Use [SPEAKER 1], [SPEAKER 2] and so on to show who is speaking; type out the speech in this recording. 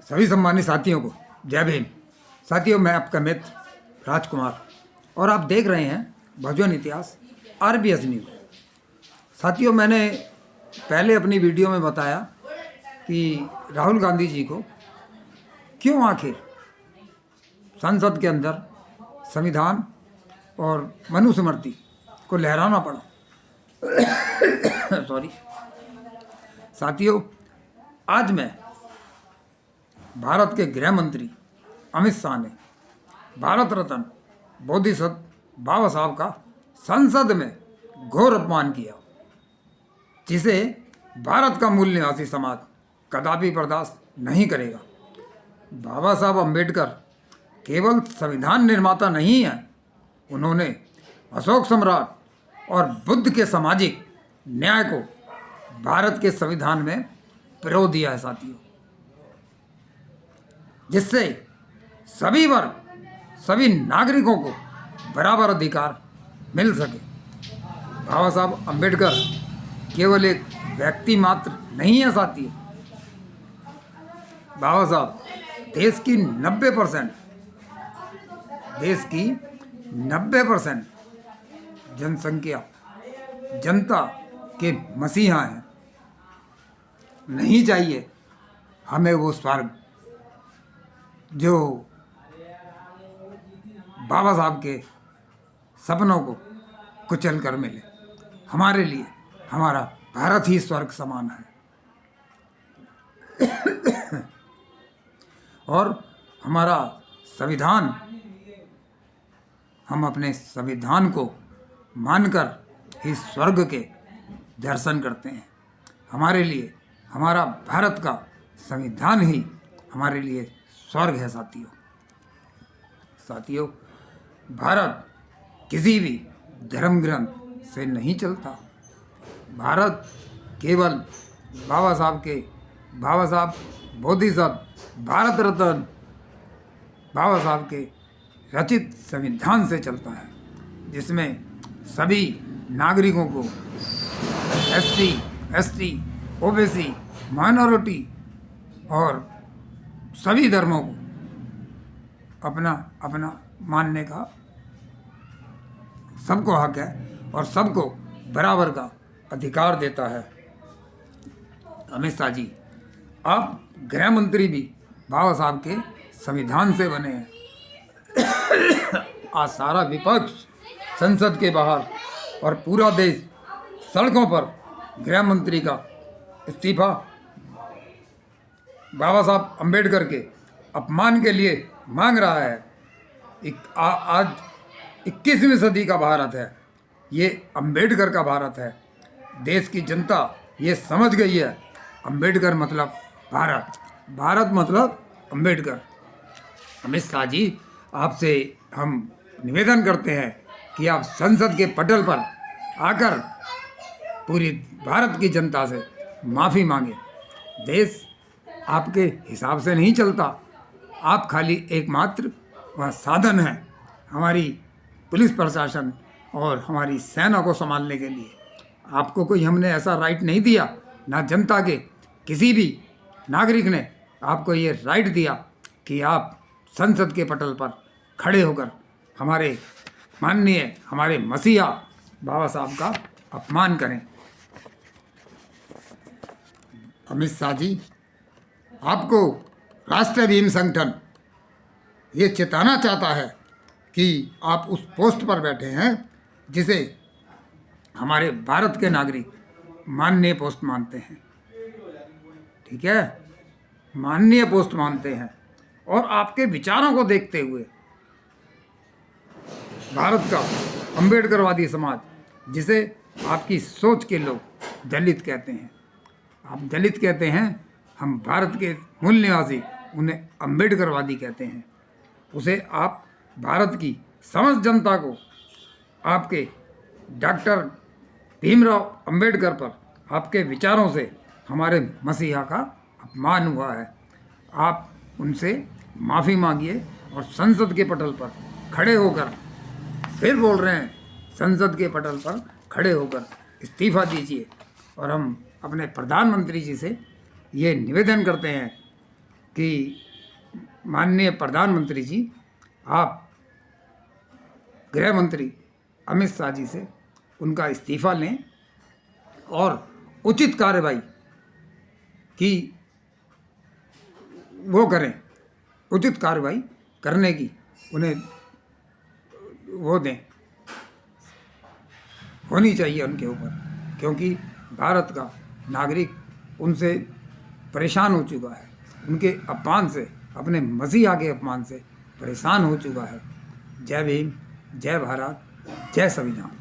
[SPEAKER 1] सभी सम्मानित साथियों को जय भीम। साथियों, मैं आपका मित्र राजकुमार और आप देख रहे हैं भजन इतिहास RBS न्यूज़। साथियों, मैंने पहले अपनी वीडियो में बताया कि राहुल गांधी जी को क्यों आखिर संसद के अंदर संविधान और मनुस्मृति को लहराना पड़ा। सॉरी साथियों, आज मैं भारत के गृह मंत्री अमित शाह ने भारत रत्न बोधिसत्व बाबा साहब का संसद में घोर अपमान किया, जिसे भारत का मूल निवासी समाज कदापि बर्दाश्त नहीं करेगा। बाबा साहब अम्बेडकर केवल संविधान निर्माता नहीं हैं, उन्होंने अशोक सम्राट और बुद्ध के सामाजिक न्याय को भारत के संविधान में पिरो दिया है साथियों, जिससे सभी वर्ग, सभी नागरिकों को बराबर अधिकार मिल सके। बाबा साहब अम्बेडकर केवल एक व्यक्ति मात्र नहीं है साथियों, बाबा साहब देश की 90% जनसंख्या, जनता के मसीहा हैं। नहीं चाहिए हमें वो स्वर्ग जो बाबा साहब के सपनों को कुचल कर मिले। हमारे लिए हमारा भारत ही स्वर्ग समान है। और हमारा संविधान, हम अपने संविधान को मानकर ही स्वर्ग के दर्शन करते हैं। हमारे लिए हमारा भारत का संविधान ही हमारे लिए स्वर्ग है साथियों, भारत किसी भी धर्म ग्रंथ से नहीं चलता। भारत केवल बाबा साहब बोधिसत्व भारत रत्न बाबा साहब के रचित संविधान से चलता है, जिसमें सभी नागरिकों को SC, ST, OBC, माइनॉरिटी और सभी धर्मों को अपना अपना मानने का सबको हक है और सबको बराबर का अधिकार देता है। अमित शाह जी, आप गृह मंत्री भी बाबा साहब के संविधान से बने हैं। आज सारा विपक्ष संसद के बाहर और पूरा देश सड़कों पर गृह मंत्री का इस्तीफा बाबा साहब अम्बेडकर के अपमान के लिए मांग रहा है। आज 21वीं सदी का भारत है, ये अम्बेडकर का भारत है। देश की जनता ये समझ गई है, अम्बेडकर मतलब भारत, भारत मतलब अम्बेडकर। अमित शाह जी, आपसे हम निवेदन करते हैं कि आप संसद के पटल पर आकर पूरी भारत की जनता से माफ़ी मांगे। देश आपके हिसाब से नहीं चलता, आप खाली एकमात्र वह साधन है हमारी पुलिस प्रशासन और हमारी सेना को संभालने के लिए। आपको कोई हमने ऐसा राइट नहीं दिया, ना जनता के किसी भी नागरिक ने आपको ये राइट दिया कि आप संसद के पटल पर खड़े होकर हमारे माननीय, हमारे मसीहा बाबा साहब का अपमान करें। अमित शाह जी, आपको राष्ट्रीय भीम संगठन ये चेताना चाहता है कि आप उस पोस्ट पर बैठे हैं जिसे हमारे भारत के नागरिक माननीय पोस्ट मानते हैं। ठीक है, माननीय पोस्ट मानते हैं। और आपके विचारों को देखते हुए भारत का अम्बेडकरवादी समाज, जिसे आपकी सोच के लोग दलित कहते हैं, आप दलित कहते हैं, हम भारत के मूल निवासी उन्हें अम्बेडकरवादी कहते हैं। उसे आप भारत की समस्त जनता को आपके डॉक्टर भीमराव अंबेडकर पर आपके विचारों से हमारे मसीहा का अपमान हुआ है। आप उनसे माफ़ी मांगिए और संसद के पटल पर खड़े होकर, फिर बोल रहे हैं, संसद के पटल पर खड़े होकर इस्तीफा दीजिए। और हम अपने प्रधानमंत्री जी से ये निवेदन करते हैं कि माननीय प्रधानमंत्री जी, आप गृह मंत्री अमित शाह जी से उनका इस्तीफा लें और उचित कार्रवाई की वो करें, उचित कार्रवाई करने की उन्हें वो दें, होनी चाहिए उनके ऊपर, क्योंकि भारत का नागरिक उनसे परेशान हो चुका है, उनके अपमान से, अपने मसीहा के अपमान से परेशान हो चुका है। जय भीम, जय भारत, जय संविधान।